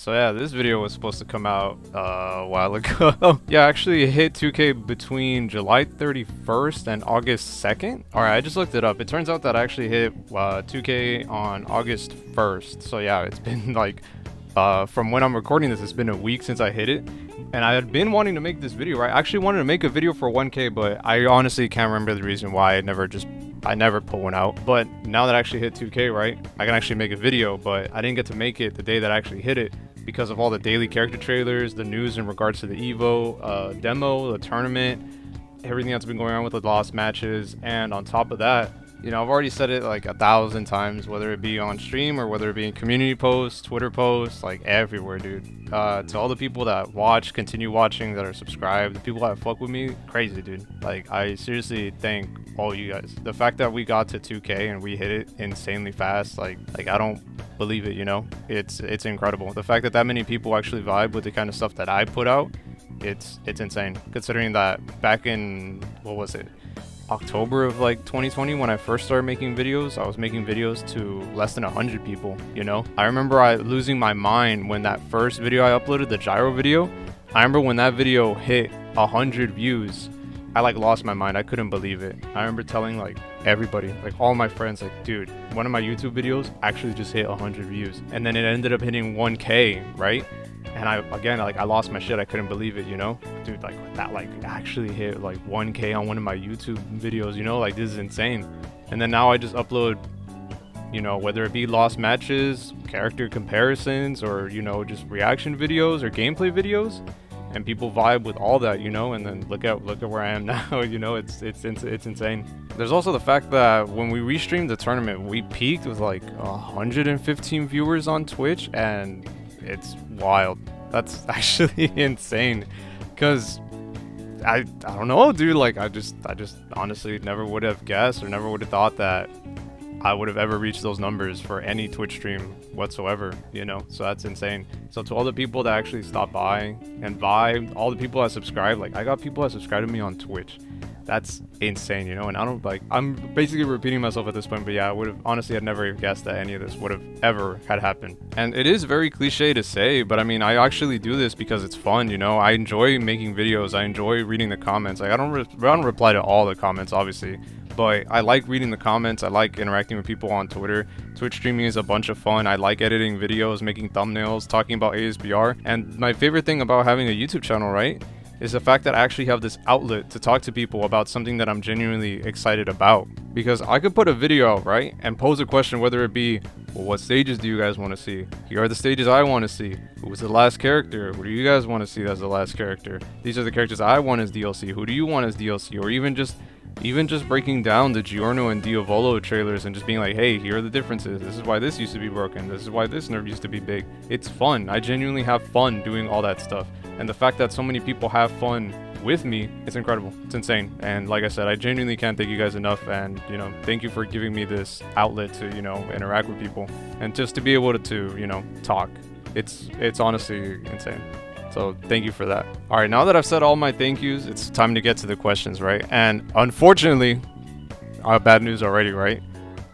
So yeah, this video was supposed to come out a while ago. Yeah, actually it hit 2K between July 31st and August 2nd. Alright, I just looked it up. It turns out that I actually hit 2K on August 1st. So yeah, it's been like, from when I'm recording this, it's been a week since I hit it. And I had been wanting to make this video, right? I actually wanted to make a video for 1K, but I honestly can't remember the reason why. I never put one out. But now that I actually hit 2K, right, I can actually make a video, but I didn't get to make it the day that I actually hit it because of all the daily character trailers, the news in regards to the Evo demo, the tournament, everything that's been going on with the lost matches. And on top of that, you know, I've already said it like 1,000 times, whether it be on stream or whether it be in community posts, Twitter posts, like everywhere, dude. To all the people that watch, continue watching, that are subscribed, the people that fuck with me, crazy, dude. Like, I seriously thank all you guys. The fact that we got to 2K and we hit it insanely fast, like I don't believe it, you know? It's incredible. The fact that that many people actually vibe with the kind of stuff that I put out, it's insane. Considering that back in, what was it? October of like 2020 when I first started making videos, I was making videos to less than 100 people, you know? I remember losing my mind when that first video I uploaded, the gyro video. I remember when that video hit 100 views, I like lost my mind. I couldn't believe it. I remember telling like everybody, like all my friends, like, dude, one of my YouTube videos actually just hit 100 views. And then it ended up hitting 1K, right? And I lost my shit. I couldn't believe it, you know? Dude, like that, like actually hit like 1K on one of my YouTube videos, you know? Like, this is insane. And then now I just upload, you know, whether it be lost matches, character comparisons, or, you know, just reaction videos or gameplay videos, and people vibe with all that, you know? And then look at where I am now, you know? It's insane. There's also the fact that when we restreamed the tournament, we peaked with like 115 viewers on Twitch, and it's wild. That's actually insane, because I don't know, dude. Like, I just honestly never would have guessed or never would have thought that I would have ever reached those numbers for any Twitch stream whatsoever, you know? So that's insane. So to all the people that actually stop by and vibe, all the people that subscribe, like I got people that subscribe to me on Twitch. That's insane, you know? And I don't, like, I'm basically repeating myself at this point, but yeah, I would have honestly had never guessed that any of this would have ever had happened. And it is very cliche to say, but I mean, I actually do this because it's fun, you know? I enjoy making videos. I enjoy reading the comments. Like, I don't reply to all the comments, obviously, but I like reading the comments. I like interacting with people on Twitter. Twitch streaming is a bunch of fun. I like editing videos, making thumbnails, talking about ASBR. And my favorite thing about having a YouTube channel, right, is the fact that I actually have this outlet to talk to people about something that I'm genuinely excited about. Because I could put a video out, right, and pose a question, whether it be, well, what stages do you guys want to see? Here are the stages I want to see. Who was the last character? Who do you guys want to see as the last character? These are the characters I want as DLC. Who do you want as DLC? Or even just breaking down the Giorno and Diavolo trailers and just being like, hey, here are the differences. This is why this used to be broken. This is why this nerf used to be big. It's fun. I genuinely have fun doing all that stuff. And the fact that so many people have fun with me, it's incredible. It's insane. And like I said, I genuinely can't thank you guys enough. And, you know, thank you for giving me this outlet to, you know, interact with people and just to be able to, you know, talk. It's honestly insane. So thank you for that. All right, now that I've said all my thank yous, it's time to get to the questions, right? And unfortunately, bad news already, right?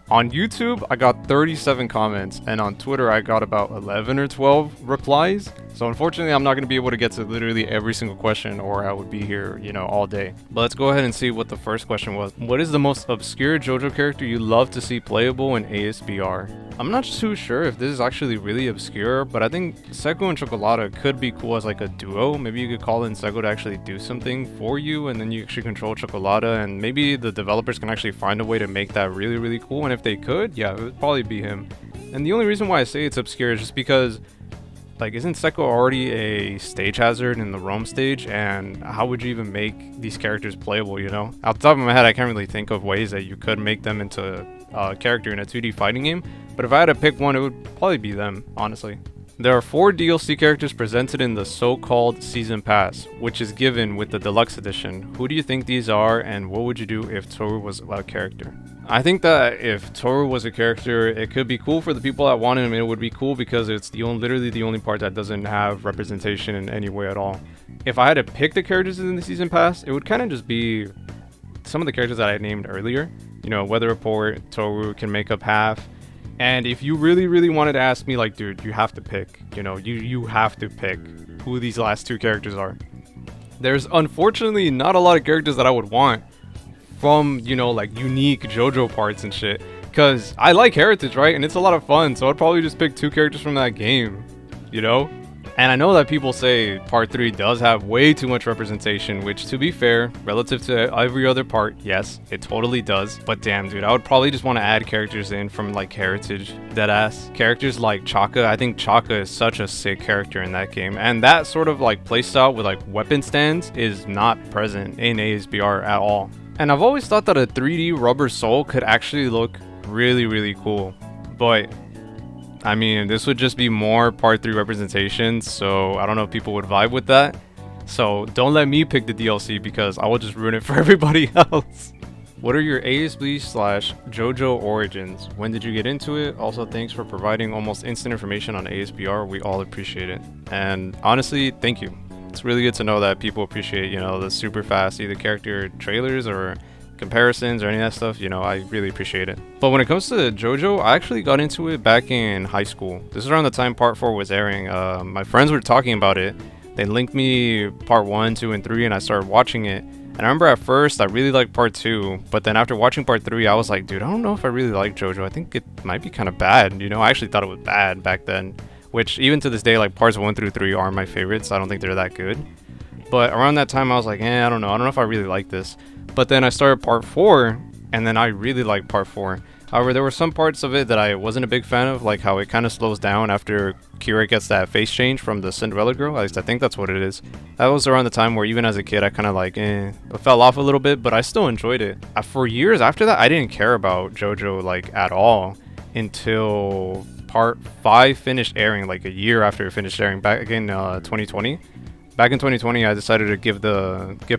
On YouTube, I got 37 comments, and on Twitter, I got about 11 or 12 replies. So unfortunately, I'm not going to be able to get to literally every single question, or I would be here, you know, all day. But let's go ahead and see what the first question was. What is the most obscure JoJo character you love to see playable in ASBR? I'm not too sure if this is actually really obscure, but I think Seko and Chocolata could be cool as like a duo. Maybe you could call in Seko to actually do something for you, and then you actually control Chocolata, and maybe the developers can actually find a way to make that really, really cool. And if they could, yeah, it would probably be him. And the only reason why I say it's obscure is just because, like, isn't Seko already a stage hazard in the Rome stage? And how would you even make these characters playable, you know? Off the top of my head, I can't really think of ways that you could make them into a character in a 2D fighting game. But if I had to pick one, it would probably be them, honestly. There are 4 DLC characters presented in the so-called Season Pass, which is given with the Deluxe Edition. Who do you think these are, and what would you do if Toru was a character? I think that if Toru was a character, it could be cool for the people that want him. It would be cool because it's literally the only part that doesn't have representation in any way at all. If I had to pick the characters in the Season Pass, it would kind of just be some of the characters that I named earlier. You know, Weather Report, Toru can make up half. And if you really wanted to ask me, like, dude, you have to pick, you know, you have to pick who these last two characters are. There's unfortunately not a lot of characters that I would want from, you know, like unique JoJo parts and shit. Because I like Heritage, right? And it's a lot of fun, so I'd probably just pick two characters from that game, you know? And I know that people say part 3 does have way too much representation, which, to be fair, relative to every other part, yes, it totally does. But damn, dude, I would probably just want to add characters in from, like, Heritage. Deadass. Characters like Chaka. I think Chaka is such a sick character in that game. And that sort of, like, playstyle with, like, weapon stands is not present in ASBR at all. And I've always thought that a 3D rubber soul could actually look really cool. But I mean, this would just be more part 3 representation, so I don't know if people would vibe with that. So don't let me pick the DLC because I will just ruin it for everybody else. What are your ASB/JoJo origins? When did you get into it? Also, thanks for providing almost instant information on ASBR. We all appreciate it. And honestly, thank you. It's really good to know that people appreciate, you know, the super fast either character trailers or comparisons or any of that stuff. You know, I really appreciate it. But when it comes to JoJo, I actually got into it back in high school. This is around the time part 4 was airing. My friends were talking about it. They linked me part 1, 2, and 3, and I started watching it. And I remember at first I really liked part 2, but then after watching part 3, I was like, dude, I don't know if I really like JoJo. I think it might be kind of bad. You know, I actually thought it was bad back then, which even to this day, like parts 1 through 3 are my favorites. I don't think they're that good. But around that time, I was like, I don't know. I don't know if I really like this. But then I started part 4, and then I really liked part 4. However, there were some parts of it that I wasn't a big fan of, like how it kind of slows down after Kira gets that face change from the Cinderella girl. At least I think that's what it is. That was around the time where even as a kid, I kind of like, it fell off a little bit, but I still enjoyed it. For years after that, I didn't care about JoJo like at all until part 5 finished airing, like a year after it finished airing back in 2020. Back in 2020, I decided to give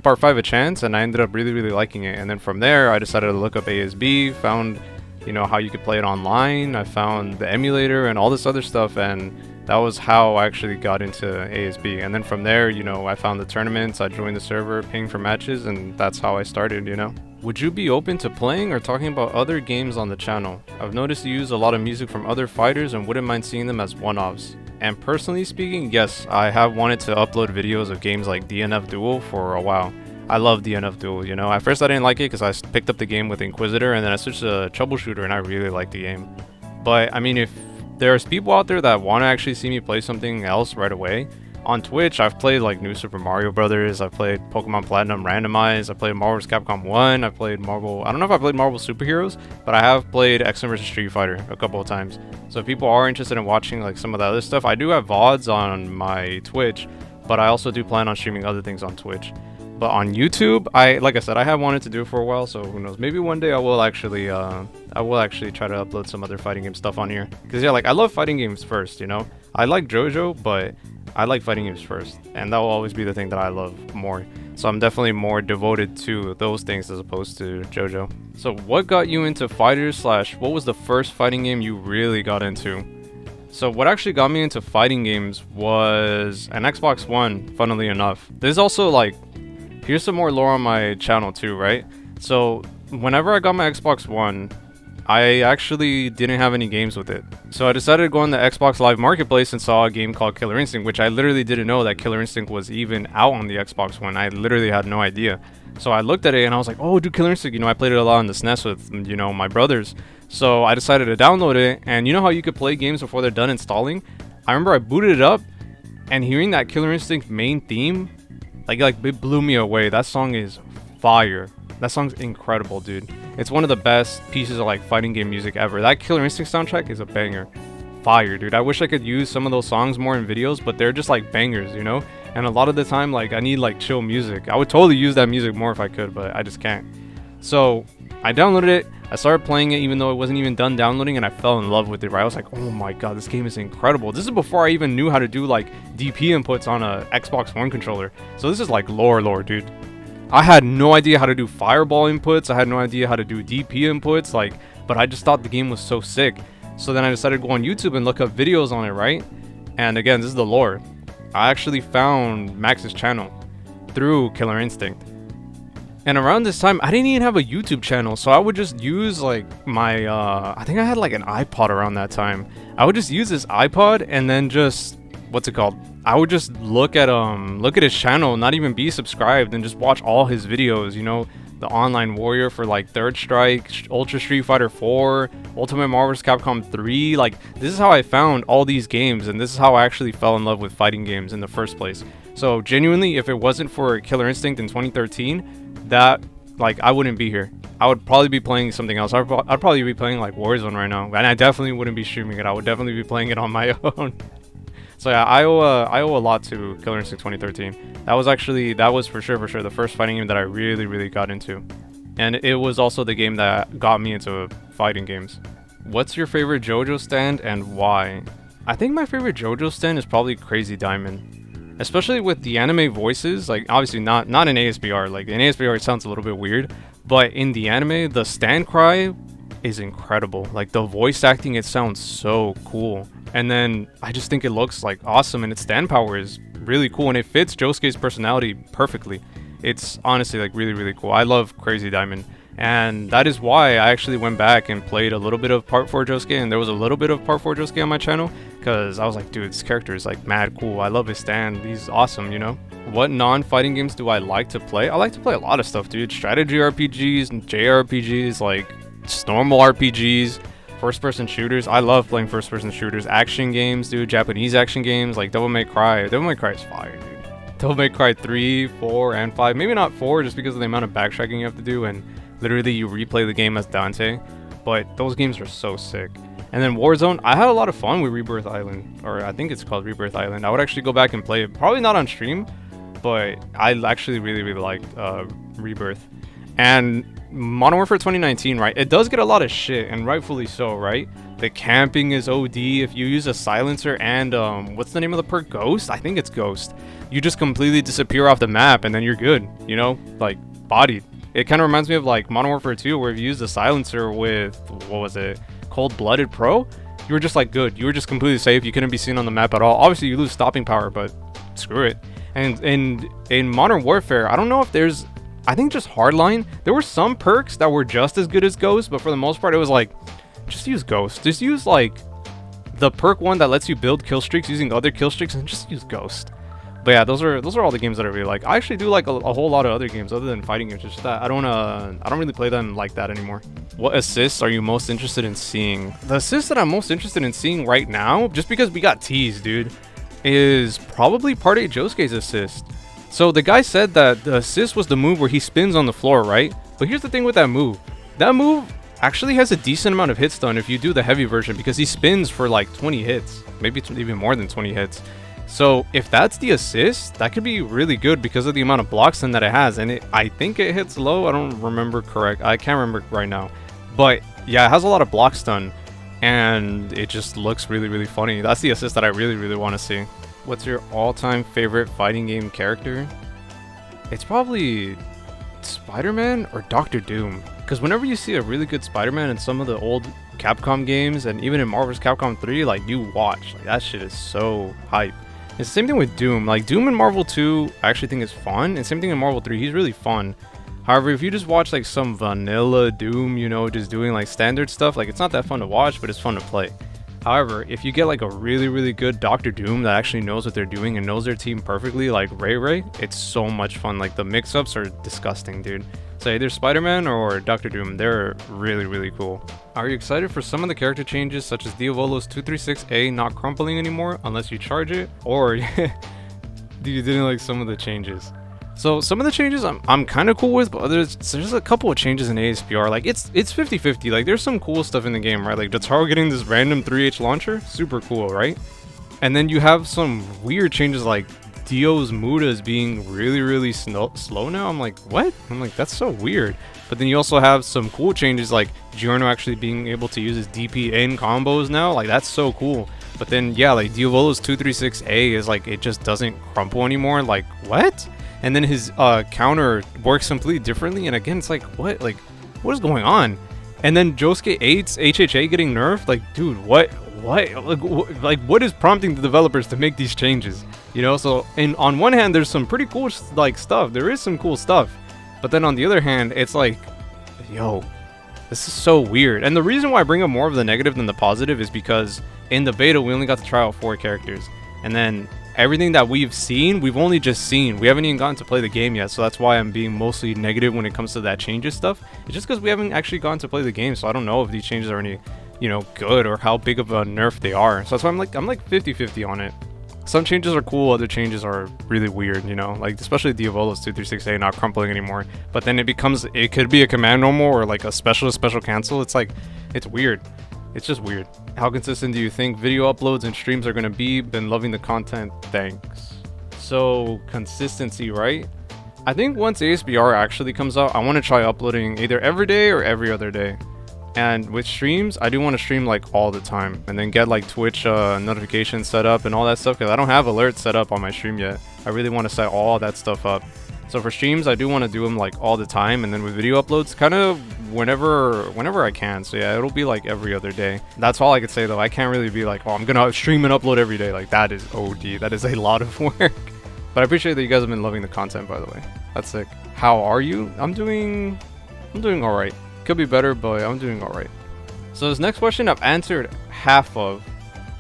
part 5 a chance, and I ended up really liking it. And then from there, I decided to look up ASB, found, you know, how you could play it online. I found the emulator and all this other stuff, and that was how I actually got into ASB. And then from there, you know, I found the tournaments, I joined the server, pinged for matches, and that's how I started, you know. Would you be open to playing or talking about other games on the channel? I've noticed you use a lot of music from other fighters and wouldn't mind seeing them as one-offs. And personally speaking, yes, I have wanted to upload videos of games like DNF Duel for a while. I love DNF Duel, you know. At first I didn't like it because I picked up the game with Inquisitor, and then I switched to Troubleshooter, and I really liked the game. But I mean, if there's people out there that want to actually see me play something else right away, on Twitch, I've played like New Super Mario Brothers, I've played Pokemon Platinum Randomized, I played Marvel vs. Capcom 1, I played Marvel, I don't know if I played Marvel Superheroes, but I have played X-Men vs. Street Fighter a couple of times. So if people are interested in watching like some of the other stuff, I do have VODs on my Twitch, but I also do plan on streaming other things on Twitch. But on YouTube, like I said, I have wanted to do it for a while, so who knows, maybe one day I will actually try to upload some other fighting game stuff on here. Because yeah, like I love fighting games first, you know. I like JoJo, but I like fighting games first, and that will always be the thing that I love more. So I'm definitely more devoted to those things as opposed to JoJo. So what got you into fighters / what was the first fighting game you really got into? So what actually got me into fighting games was an Xbox One, funnily enough. There's also like, here's some more lore on my channel too, right? So whenever I got my Xbox One, I actually didn't have any games with it. So I decided to go on the Xbox Live Marketplace and saw a game called Killer Instinct, which I literally didn't know that Killer Instinct was even out on the Xbox One. I literally had no idea. So I looked at it and I was like, oh, dude, Killer Instinct, you know, I played it a lot on the SNES with, you know, my brothers. So I decided to download it, and you know how you could play games before they're done installing? I remember I booted it up, and hearing that Killer Instinct main theme, like it blew me away. That song is fire. That song's incredible, dude. It's one of the best pieces of like fighting game music ever. That Killer Instinct soundtrack is a banger. Fire, dude. I wish I could use some of those songs more in videos, but they're just like bangers, you know? And a lot of the time, like, I need like chill music. I would totally use that music more if I could, but I just can't. So I downloaded it. I started playing it even though it wasn't even done downloading, and I fell in love with it, right? I was like, oh my god, this game is incredible. This is before I even knew how to do like DP inputs on a Xbox One controller. So this is like lore, dude. I had no idea how to do fireball inputs. I had no idea how to do DP inputs, like, but I just thought the game was so sick. So then I decided to go on YouTube and look up videos on it, right? And again, this is the lore. I actually found Max's channel through Killer Instinct. And around this time, I didn't even have a YouTube channel, so I would just use like my, I think I had like an iPod around that time. I would just use this iPod and then just, what's it called? I would just look at his channel, not even be subscribed, and just watch all his videos, you know, the Online Warrior for like Third Strike, Ultra Street Fighter 4, Ultimate Marvel vs. Capcom 3. Like, this is how I found all these games, and this is how I actually fell in love with fighting games in the first place. So genuinely, if it wasn't for Killer Instinct in 2013, that, like, I wouldn't be here. I would probably be playing something else. I'd probably be playing like Warzone right now, and I definitely wouldn't be streaming it. I would definitely be playing it on my own. So yeah, I owe a lot to Killer Instinct 2013. That was for sure the first fighting game that I really got into, and it was also the game that got me into fighting games. What's your favorite JoJo stand and why? I think my favorite JoJo stand is probably Crazy Diamond. Especially with the anime voices, like obviously not in ASBR. Like in ASBR it sounds a little bit weird, but in the anime the stand cry is incredible. Like the voice acting, it sounds so cool. And then I just think it looks like awesome, and its stand power is really cool, and it fits Josuke's personality perfectly. It's honestly like really cool. I love Crazy Diamond, and that is why I actually went back and played a little bit of Part 4 Josuke, and there was a little bit of Part 4 Josuke on my channel, because I was like, dude, this character is like mad cool. I love his stand. He's awesome, you know? What non-fighting games do I like to play? I like to play a lot of stuff, dude. Strategy RPGs, JRPGs, like just normal RPGs, first-person shooters. I love playing first-person shooters. Action games, dude. Japanese action games like Devil May Cry. Devil May Cry is fire, dude. Devil May Cry 3, 4, and 5. Maybe not 4 just because of the amount of backtracking you have to do, and literally you replay the game as Dante. But those games are so sick. And then Warzone, I had a lot of fun with Rebirth Island, or I think it's called Rebirth Island. I would actually go back and play it. Probably not on stream, but I actually really liked Rebirth. And Modern Warfare 2019, right? It does get a lot of shit, and rightfully so, right? The camping is OD. If you use a silencer and what's the name of the perk? Ghost? I think it's Ghost. You just completely disappear off the map, and then you're good. You know, like bodied. It kind of reminds me of like Modern Warfare 2, where if you use the silencer with what was it? Cold-Blooded Pro, you were just like good. You were just completely safe. You couldn't be seen on the map at all. Obviously, you lose stopping power, but screw it. And in Modern Warfare, I don't know if there's, I think just Hardline, there were some perks that were just as good as Ghost, but for the most part, it was like, just use Ghost. Just use like the perk one that lets you build kill streaks using other kill streaks, and just use Ghost. But yeah, those are all the games that I really like. I actually do like a whole lot of other games other than fighting games. It's just that I don't really play them like that anymore. What assists are you most interested in seeing? The assist that I'm most interested in seeing right now, just because we got teased, dude, is probably Part 8 Josuke's assist. So the guy said that the assist was the move where he spins on the floor, right? But here's the thing with that move. That move actually has a decent amount of hit stun if you do the heavy version, because he spins for like 20 hits, maybe even more than 20 hits. So if that's the assist, that could be really good because of the amount of block stun that it has. And I think it hits low. I don't remember correct. I can't remember right now. But yeah, it has a lot of block stun, and it just looks really funny. That's the assist that I really want to see. What's your all-time favorite fighting game character? It's probably Spider-Man or Doctor Doom. Because whenever you see a really good Spider-Man in some of the old Capcom games, and even in Marvel vs. Capcom 3, like, you watch. Like, that shit is so hype. It's the same thing with Doom. Like, Doom in Marvel 2, I actually think is fun. And same thing in Marvel 3, he's really fun. However, if you just watch, like, some vanilla Doom, you know, just doing, like, standard stuff, like, it's not that fun to watch, but it's fun to play. However, if you get, like, a really good Doctor Doom that actually knows what they're doing and knows their team perfectly, like Ray, it's so much fun. Like, the mix-ups are disgusting, dude. So either Spider-Man or Doctor Doom, they're really cool. Are you excited for some of the character changes, such as Diavolo's 236A not crumpling anymore unless you charge it? Or do you didn't like some of the changes? So some of the changes I'm kind of cool with, but there's a couple of changes in ASBR. Like, it's 50-50. Like, there's some cool stuff in the game, right? Like, Jotaro getting this random 3H launcher, super cool, right? And then you have some weird changes like Dio's Mudas being really slow now. I'm like, what? I'm like, that's so weird. But then you also have some cool changes like Giorno actually being able to use his DP in combos now. Like, that's so cool. But then, yeah, like Diavolo's 236A is like, it just doesn't crumple anymore. Like, what? And then his counter works completely differently. And again, it's like, what? Like, what is going on? And then Josuke 8's HHA getting nerfed. Like, dude, what? Like, what is prompting the developers to make these changes? You know, so on one hand, there's some pretty cool like stuff. There is some cool stuff. But then on the other hand, it's like, yo, this is so weird. And the reason why I bring up more of the negative than the positive is because in the beta, we only got to try out 4 characters. And then everything that we've seen, we've only just seen. We haven't even gotten to play the game yet. So that's why I'm being mostly negative when it comes to that changes stuff. It's just because we haven't actually gotten to play the game. So I don't know if these changes are any, you know, good or how big of a nerf they are. So that's why I'm like 50-50 on it. Some changes are cool, other changes are really weird, you know, like especially Diavolos 2368 not crumpling anymore. But then it could be a command normal or like a special cancel. It's like, it's weird. It's just weird. How consistent do you think video uploads and streams are going to be? Been loving the content, thanks. So consistency, right? I think once ASBR actually comes out, I want to try uploading either every day or every other day. And with streams, I do want to stream like all the time and then get like Twitch notifications set up and all that stuff, because I don't have alerts set up on my stream yet. I really want to set all that stuff up. So for streams, I do want to do them like all the time, and then with video uploads, kind of whenever I can. So yeah, it'll be like every other day. That's all I could say though. I can't really be like, oh, I'm gonna stream and upload every day. Like that is OD. That is a lot of work. But I appreciate that you guys have been loving the content, by the way. That's sick. How are you? I'm doing all right. Could be better, but I'm doing all right. So this next question I've answered half of,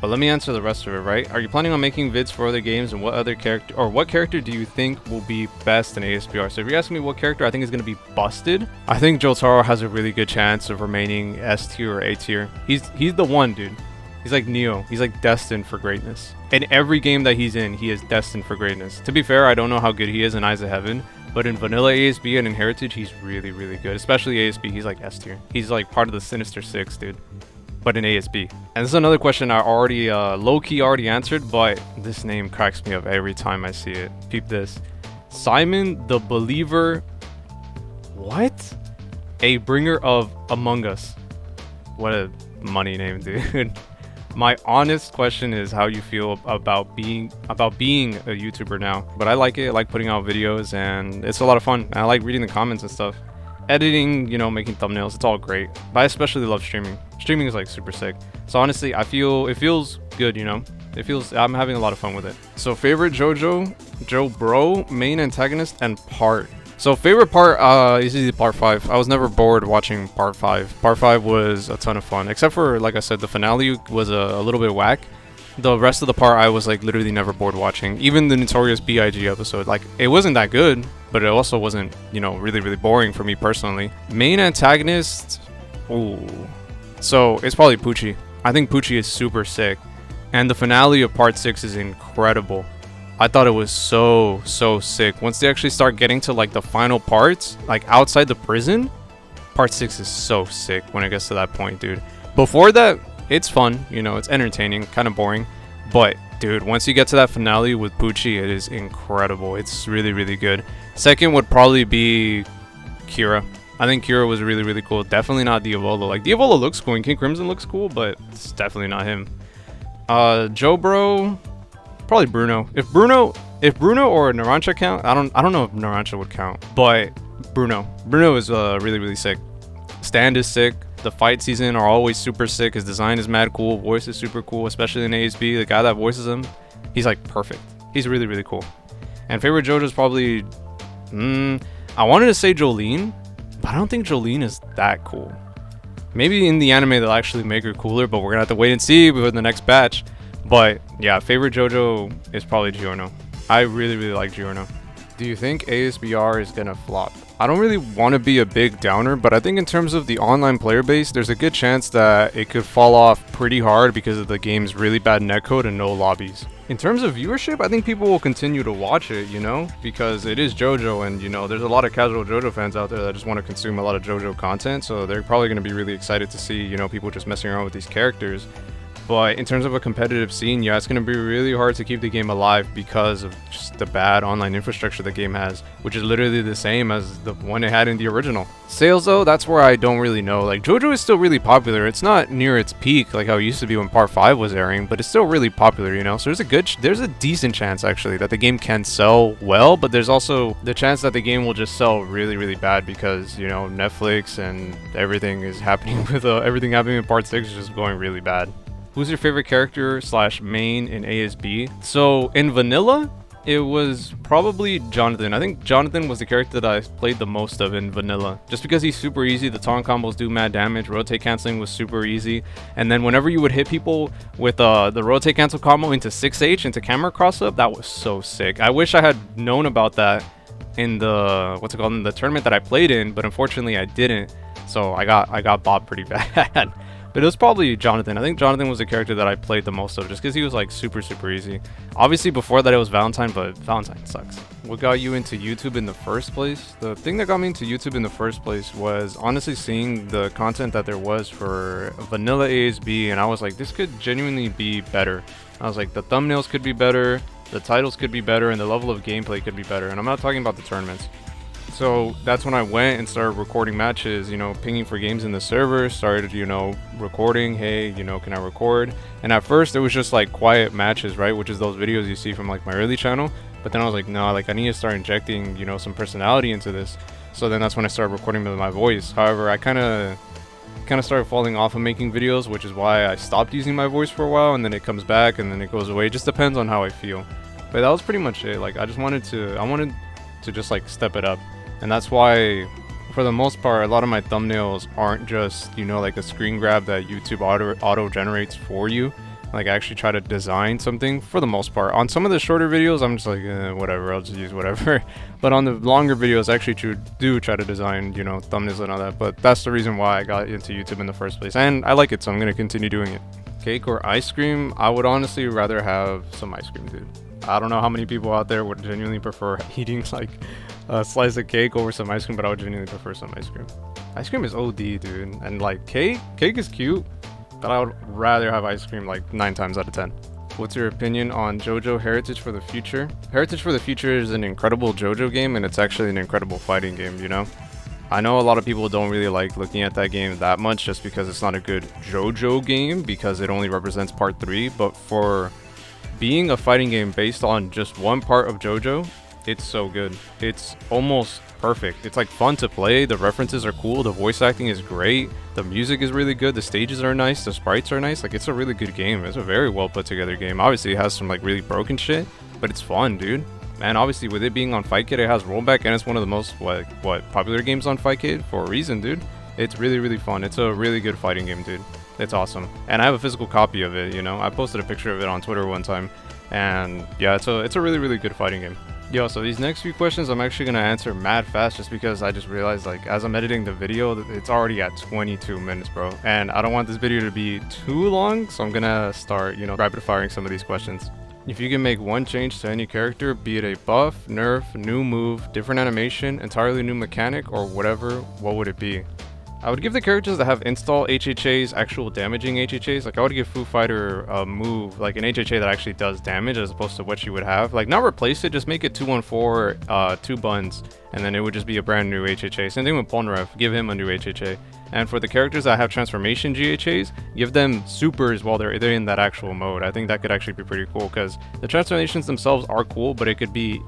but let me answer the rest of it, right? Are you planning on making vids for other games, and what character do you think will be best in ASBR? So if you're asking me what character I think is going to be busted, I think Jotaro has a really good chance of remaining S tier or A tier. He's the one, dude. He's like Neo. He's like destined for greatness. In every game that he's in, he is destined for greatness. To be fair, I don't know how good he is in Eyes of Heaven, but in vanilla ASB and in Heritage, he's really, really good. Especially ASB, he's like S tier. He's like part of the Sinister Six, dude. But in ASB. And this is another question I already, low-key already answered, but this name cracks me up every time I see it. Peep this. Simon the Believer. What? A bringer of Among Us. What a money name, dude. My honest question is how you feel about being a YouTuber now. But I like it. I like putting out videos, and it's a lot of fun. I like reading the comments and stuff. Editing, you know, making thumbnails, it's all great. But I especially love streaming. Streaming is like super sick. So honestly, it feels good, you know. I'm having a lot of fun with it. So favorite JoJo, Bro, main antagonist, and part. So favorite part is easily part 5. I was never bored watching part 5. Part 5 was a ton of fun, except for, like I said, the finale was a little bit whack. The rest of the part I was like literally never bored watching. Even the Notorious B.I.G. episode, like it wasn't that good, but it also wasn't, you know, really, really boring for me personally. Main antagonist, ooh. So it's probably Poochie. I think Poochie is super sick. And the finale of part 6 is incredible. I thought it was so sick. Once they actually start getting to like the final parts, like outside the prison, part 6 is so sick when it gets to that point, dude. Before that, it's fun, you know, it's entertaining, kind of boring. But dude, once you get to that finale with Poochie, it is incredible. It's really, really good. Second would probably be Kira. I think Kira was really, really cool. Definitely not Diavolo. Like Diavolo looks cool and King Crimson looks cool, but it's definitely not him. Joe Bro, probably Bruno. If Bruno or Narancha count, I don't know if Narancha would count, but Bruno is really, really sick. Stand is sick. The fight season are always super sick. His design is mad cool. Voice is super cool, especially in ASB. The guy that voices him, he's like perfect. He's really, really cool. And favorite JoJo is probably, I wanted to say Jolene, but I don't think Jolene is that cool. Maybe in the anime they'll actually make her cooler, but we're gonna have to wait and see with the next batch. But yeah, favorite JoJo is probably Giorno. I really, really like Giorno. Do you think ASBR is gonna flop? I don't really want to be a big downer, but I think in terms of the online player base, there's a good chance that it could fall off pretty hard because of the game's really bad netcode and no lobbies. In terms of viewership, I think people will continue to watch it, you know, because it is JoJo, and you know, there's a lot of casual JoJo fans out there that just want to consume a lot of JoJo content, so they're probably going to be really excited to see, you know, people just messing around with these characters. But in terms of a competitive scene, yeah, it's going to be really hard to keep the game alive because of just the bad online infrastructure the game has, which is literally the same as the one it had in the original. Sales though, that's where I don't really know. Like JoJo is still really popular. It's not near its peak like how it used to be when part 5 was airing, but it's still really popular, you know? So there's a decent chance actually that the game can sell well, but there's also the chance that the game will just sell really, really bad because, you know, Netflix and everything is happening with everything happening in part 6 is just going really bad. Who's your favorite character / main in ASB? So in vanilla, It was probably Jonathan. I think Jonathan was the character that I played the most of in vanilla. Just because he's super easy, the taunt combos do mad damage, rotate canceling was super easy. And then whenever you would hit people with the rotate cancel combo into 6H, into camera cross up, that was so sick. I wish I had known about that in the, in the tournament that I played in, but unfortunately I didn't. So I got bopped pretty bad. But it was probably Jonathan. I think Jonathan was the character that I played the most of just because he was like super easy. Obviously before that it was Valentine, but Valentine sucks. What got you into YouTube in the first place? The thing that got me into YouTube in the first place was honestly seeing the content that there was for vanilla ASB, and I was like, this could genuinely be better. I was like, the thumbnails could be better, the titles could be better, and the level of gameplay could be better. And I'm not talking about the tournaments. So that's when I went and started recording matches, you know, pinging for games in the server, started, you know, recording, hey, you know, can I record? And at first it was just like quiet matches, right? Which is those videos you see from like my early channel. But then I was like, no, like I need to start injecting, you know, some personality into this. So then that's when I started recording with my voice. However, I kind of started falling off of making videos, which is why I stopped using my voice for a while, and then it comes back and then it goes away. It just depends on how I feel. But that was pretty much it. Like I wanted to just like step it up. And that's why, for the most part, a lot of my thumbnails aren't just, you know, like a screen grab that YouTube auto generates for you. Like I actually try to design something for the most part. On some of the shorter videos, I'm just like, whatever, I'll just use whatever. But on the longer videos, I actually do try to design, you know, thumbnails and all that. But that's the reason why I got into YouTube in the first place. And I like it, so I'm going to continue doing it. Cake or ice cream? I would honestly rather have some ice cream, dude. I don't know how many people out there would genuinely prefer eating like a slice of cake over some ice cream, but I would genuinely prefer some ice cream. Ice cream is OD, dude. And like cake is cute, but I would rather have ice cream like 9 times out of 10. What's your opinion on JoJo Heritage for the Future? Heritage for the Future is an incredible JoJo game, and it's actually an incredible fighting game, you know? I know a lot of people don't really like looking at that game that much just because it's not a good JoJo game because it only represents part 3, but for being a fighting game based on just one part of JoJo, it's so good. It's almost perfect. It's like fun to play, the references are cool, the voice acting is great, the music is really good, the stages are nice, the sprites are nice. Like it's a really good game. It's a very well put together game. Obviously it has some like really broken shit, but it's fun, dude. And obviously with it being on FightKit, it has rollback, and it's one of the most what popular games on FightKit for a reason, dude. It's really fun. It's a really good fighting game, dude. It's awesome. And I have a physical copy of it, you know. I posted a picture of it on Twitter one time, and yeah, it's a really good fighting game. Yo, so these next few questions I'm actually gonna answer mad fast just because I just realized, like, as I'm editing the video, it's already at 22 minutes, bro. And I don't want this video to be too long, so I'm gonna start, you know, rapid firing some of these questions. If you can make one change to any character, be it a buff, nerf, new move, different animation, entirely new mechanic, or whatever, what would it be? I would give the characters that have install HHAs, actual damaging HHAs. Like I would give Foo Fighter a move, like an HHA that actually does damage as opposed to what she would have. Like not replace it, just make it 214, 2 buns, and then it would just be a brand new HHA. Same thing with Polnareff, give him a new HHA. And for the characters that have transformation GHAs, give them supers while they're in that actual mode. I think that could actually be pretty cool because the transformations themselves are cool, but it could be,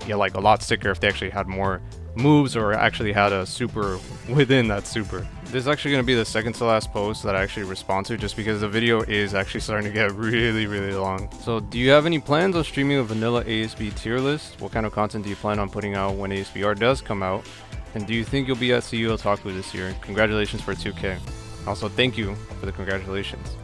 yeah, like a lot sicker if they actually had more moves or actually had a super within that super. This is actually going to be the second to last post that I actually respond to just because the video is actually starting to get really long. So do you have any plans on streaming a vanilla ASB tier list? What kind of content do you plan on putting out when ASBR does come out? And do you think you'll be at CU Otaku this year? Congratulations for 2K. Also, thank you for the congratulations.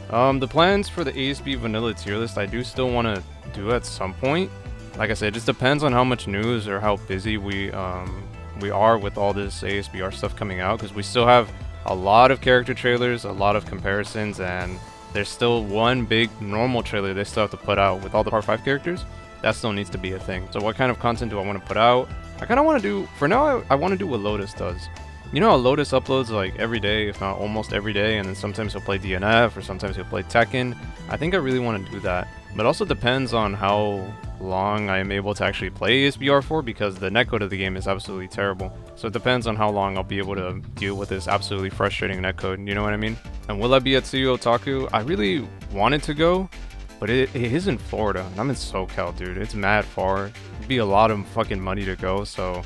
The plans for the ASB vanilla tier list I do still want to do at some point. Like I said, it just depends on how much news or how busy we are with all this ASBR stuff coming out, because we still have a lot of character trailers, a lot of comparisons, and there's still one big normal trailer they still have to put out with all the part 5 characters. That still needs to be a thing. So what kind of content do I want to put out? I kind of want to do, for now, I want to do what Lotus does. You know how Lotus uploads like every day, if not almost every day, and then sometimes he'll play DNF or sometimes he'll play Tekken? I think I really want to do that. But it also depends on how long I am able to actually play ASBR for, because the netcode of the game is absolutely terrible. So it depends on how long I'll be able to deal with this absolutely frustrating netcode, you know what I mean? And will I be at CU Otaku? I really wanted to go, but it is in Florida, and I'm in SoCal, dude. It's mad far. It'd be a lot of fucking money to go, so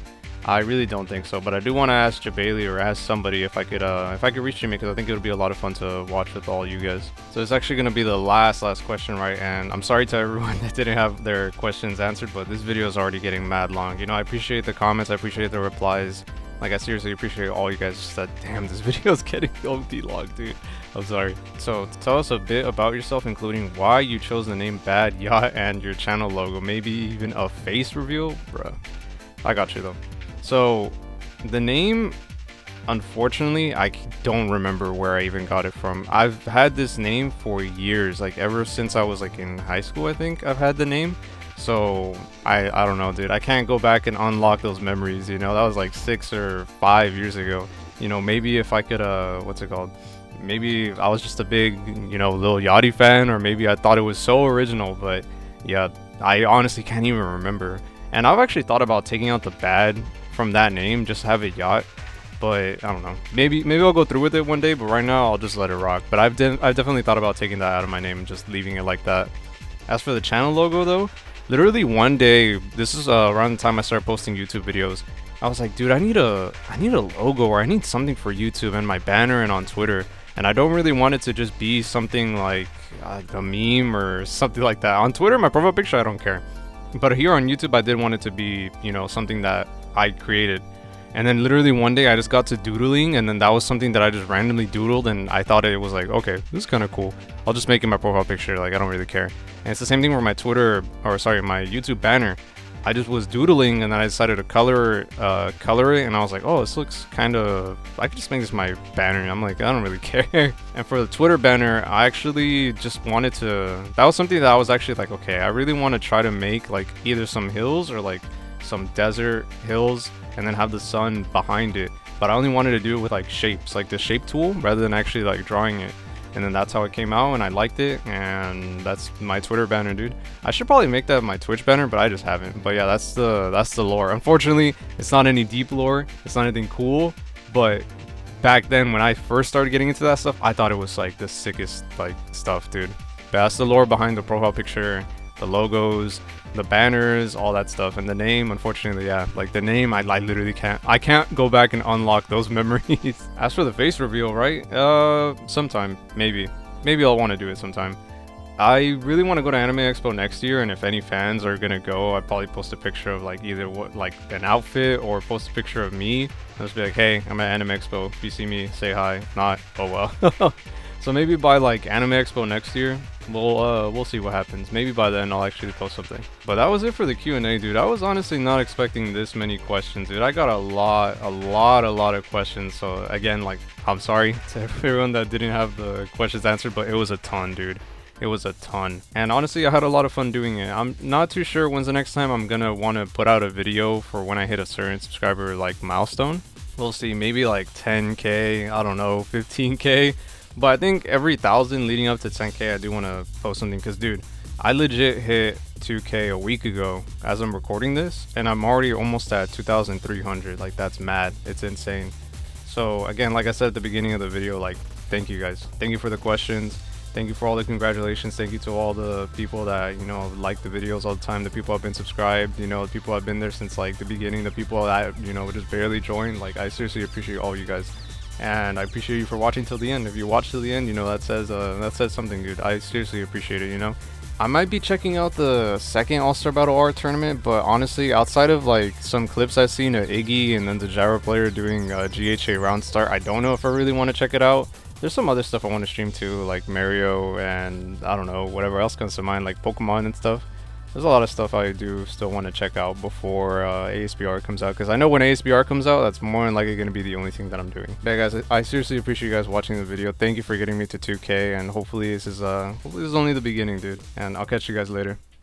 I really don't think so, but I do want to ask Jabali or ask somebody if I could reach Jimmy, because I think it would be a lot of fun to watch with all you guys. So it's actually gonna be the last question, right? And I'm sorry to everyone that didn't have their questions answered, but this video is already getting mad long. You know, I appreciate the comments, I appreciate the replies. Like, I seriously appreciate all you guys. Just that, damn, this video is getting OD long, dude. I'm sorry. So tell us a bit about yourself, including why you chose the name Bad Yacht and your channel logo. Maybe even a face reveal, bruh. I got you though. So the name, unfortunately, I don't remember where I even got it from. I've had this name for years, like ever since I was like in high school. I think I've had the name. So I don't know, dude. I can't go back and unlock those memories, you know. That was like 6 or 5 years ago. You know, maybe if I could what's it called, maybe I was just a big, you know, Lil Yachty fan, or maybe I thought it was so original. But yeah, I honestly can't even remember. And I've actually thought about taking out the bad from that name, just have it Yacht. But I don't know, maybe I'll go through with it one day, but right now I'll just let it rock. But I've definitely thought about taking that out of my name and just leaving it like that. As for the channel logo though, literally one day, this is around the time I started posting YouTube videos, I was like, dude, I need a logo, or I need something for YouTube and my banner and on Twitter. And I don't really want it to just be something like a meme or something like that. On Twitter, my profile picture, I don't care. But here on YouTube, I did want it to be, you know, something that I created. And then literally one day I just got to doodling, and then that was something that I just randomly doodled, and I thought it was like, okay, this is kind of cool. I'll just make it my profile picture, like I don't really care. And it's the same thing for my Twitter, or sorry, my YouTube banner. I just was doodling, and then I decided to color it, and I was like, oh, this looks kind of, I could just make this my banner. And I'm like, I don't really care. And for the Twitter banner, I actually just wanted to, that was something that I was actually like, okay, I really want to try to make like either some hills or like some desert hills, and then have the sun behind it. But I only wanted to do it with like shapes, like the shape tool, rather than actually like drawing it. And then that's how it came out, and I liked it, and that's my Twitter banner, dude. I should probably make that my Twitch banner, but I just haven't. But yeah, that's the lore. Unfortunately, it's not any deep lore, it's not anything cool, but back then when I first started getting into that stuff, I thought it was like the sickest like stuff, dude. But that's the lore behind the profile picture, the logos, the banners, all that stuff. And the name, unfortunately, yeah, like the name, I literally can't go back and unlock those memories. As for the face reveal, right, sometime, maybe I'll want to do it sometime. I really want to go to Anime Expo next year, and if any fans are gonna go, I'd probably post a picture of like either like an outfit, or post a picture of me. I'll just be like, hey, I'm at Anime Expo, if you see me, say hi. If not, oh well. So maybe by like Anime Expo next year, we'll see what happens. Maybe by then I'll actually post something. But that was it for the Q&A, dude. I was honestly not expecting this many questions, dude. I got a lot of questions. So again, like, I'm sorry to everyone that didn't have the questions answered, but it was a ton, dude. It was a ton. And honestly, I had a lot of fun doing it. I'm not too sure when's the next time I'm gonna want to put out a video for when I hit a certain subscriber like milestone. We'll see, maybe like 10k, I don't know, 15k. But I think every 1,000 leading up to 10k, I do want to post something, because dude, I legit hit 2k a week ago as I'm recording this, and I'm already almost at 2,300. Like, that's mad. It's insane. So again, like I said at the beginning of the video, like, thank you guys. Thank you for the questions. Thank you for all the congratulations. Thank you to all the people that, you know, like the videos all the time, the people who have been subscribed, you know, the people who have been there since like the beginning, the people that, you know, just barely joined. Like, I seriously appreciate all you guys. And I appreciate you for watching till the end. If you watch till the end, you know, that says something, dude. I seriously appreciate it, you know. I might be checking out the second All-Star Battle R tournament, but honestly, outside of like some clips I've seen of Iggy and then the Gyro player doing GHA round start, I don't know if I really want to check it out. There's some other stuff I want to stream too, like Mario and I don't know, whatever else comes to mind, like Pokemon and stuff. There's a lot of stuff I do still want to check out before ASBR comes out, because I know when ASBR comes out, that's more than likely going to be the only thing that I'm doing. Yeah, guys, I seriously appreciate you guys watching the video. Thank you for getting me to 2k, and hopefully this is only the beginning, dude. And I'll catch you guys later.